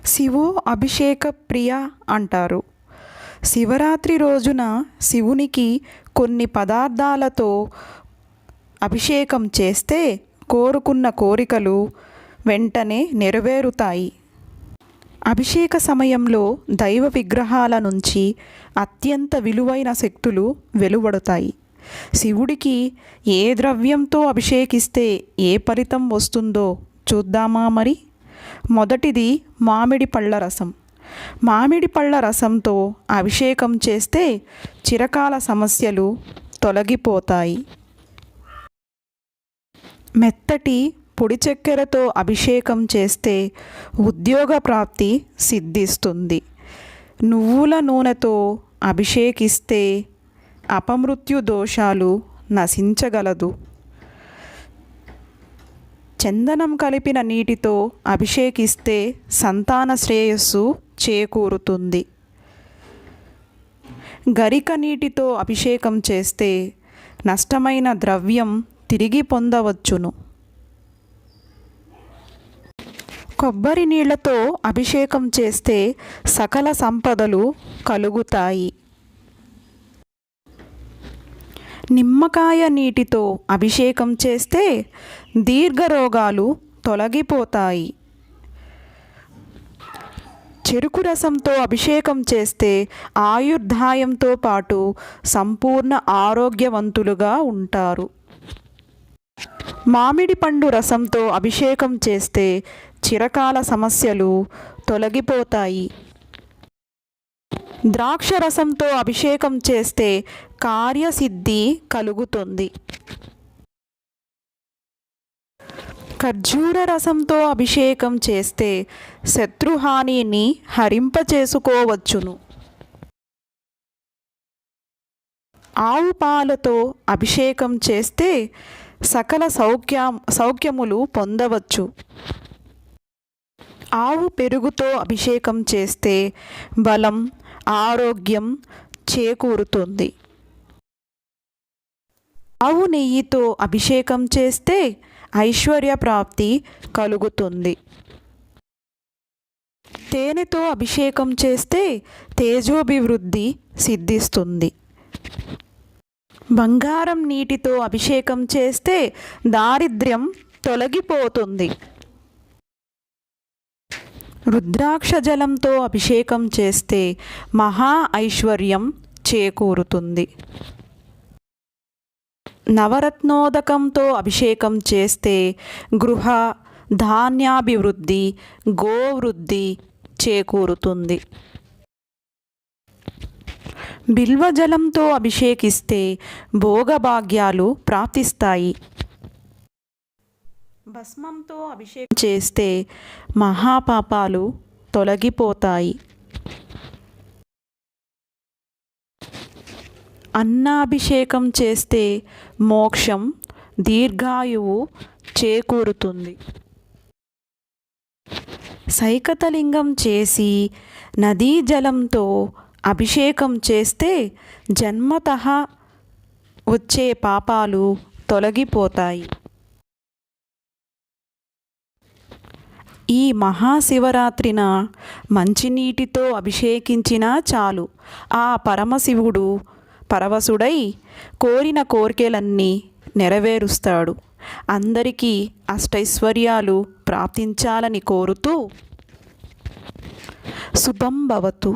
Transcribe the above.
శివో అభిషేక ప్రియ అంటారు. శివరాత్రి రోజున శివునికి కొన్ని పదార్థాలతో అభిషేకం చేస్తే కోరుకున్న కోరికలు వెంటనే నెరవేరుతాయి. అభిషేక సమయంలో దైవ విగ్రహాల నుంచి అత్యంత విలువైన శక్తులు వెలువడతాయి. శివుడికి ఏ ద్రవ్యంతో అభిషేకిస్తే ఏ ఫలితం వస్తుందో చూద్దామా మరి. మొదటిది మామిడి పళ్ళ రసం. మామిడి పళ్ళ రసంతో అభిషేకం చేస్తే చిరకాల సమస్యలు తొలగిపోతాయి. మెత్తటి పొడి చక్కెరతో అభిషేకం చేస్తే ఉద్యోగ ప్రాప్తి సిద్ధిస్తుంది. నువ్వుల నూనెతో అభిషేకిస్తే అపమృత్యు దోషాలు నశించగలదు. చందనం కలిపిన నీటితో అభిషేకిస్తే సంతాన శ్రేయస్సు చేకూరుతుంది. గరిక నీటితో అభిషేకం చేస్తే నష్టమైన ద్రవ్యం తిరిగి పొందవచ్చును. కొబ్బరి నీళ్లతో అభిషేకం చేస్తే సకల సంపదలు కలుగుతాయి. నిమ్మకాయ నీటితో అభిషేకం చేస్తే దీర్ఘరోగాలు తొలగిపోతాయి. చెరుకు రసంతో అభిషేకం చేస్తే ఆయుర్దాయంతో పాటు సంపూర్ణ ఆరోగ్యవంతులుగా ఉంటారు. మామిడి పండు రసంతో అభిషేకం చేస్తే చిరకాల సమస్యలు తొలగిపోతాయి. ద్రాక్ష రసంతో అభిషేకం చేస్తే కార్యసిద్ధి కలుగుతుంది. ఖర్జూర రసంతో అభిషేకం చేస్తే శత్రుహానిని హరింపచేసుకోవచ్చును. ఆవు పాలతో అభిషేకం చేస్తే సకల సౌఖ్యములు పొందవచ్చు. ఆవు పెరుగుతో అభిషేకం చేస్తే బలం, ఆరోగ్యం చేకూరుతుంది. ఆవు నెయ్యితో అభిషేకం చేస్తే ఐశ్వర్య ప్రాప్తి కలుగుతుంది. తేనెతో అభిషేకం చేస్తే తేజోభివృద్ధి సిద్ధిస్తుంది. బంగారం నీటితో అభిషేకం చేస్తే దారిద్ర్యం తొలగిపోతుంది. రుద్రాక్ష జలంతో అభిషేకం చేస్తే మహా ఐశ్వర్యం చేకూరుతుంది. నవరత్నోదకంతో అభిషేకం చేస్తే గృహ ధాన్యాభివృద్ధి, గోవృద్ధి చేకూరుతుంది. బిల్వజలంతో అభిషేకిస్తే భోగభాగ్యాలు ప్రాప్తిస్తాయి. భస్మంతో అభిషేకం చేస్తే మహాపాపాలు తొలగిపోతాయి. అన్నాభిషేకం చేస్తే మోక్షం, దీర్ఘాయువు చేకూరుతుంది. సైకతలింగం చేసి నదీ జలంతో అభిషేకం చేస్తే జన్మతః వచ్చే పాపాలు తొలగిపోతాయి. ఈ మహాశివరాత్రిన మంచినీటితో అభిషేకించినా చాలు, ఆ పరమశివుడు పరవశుడై కోరిన కోరికలన్నీ నెరవేరుస్తాడు. అందరికీ అష్టైశ్వర్యాలు ప్రాప్తించాలని కోరుతూ శుభం భవతు.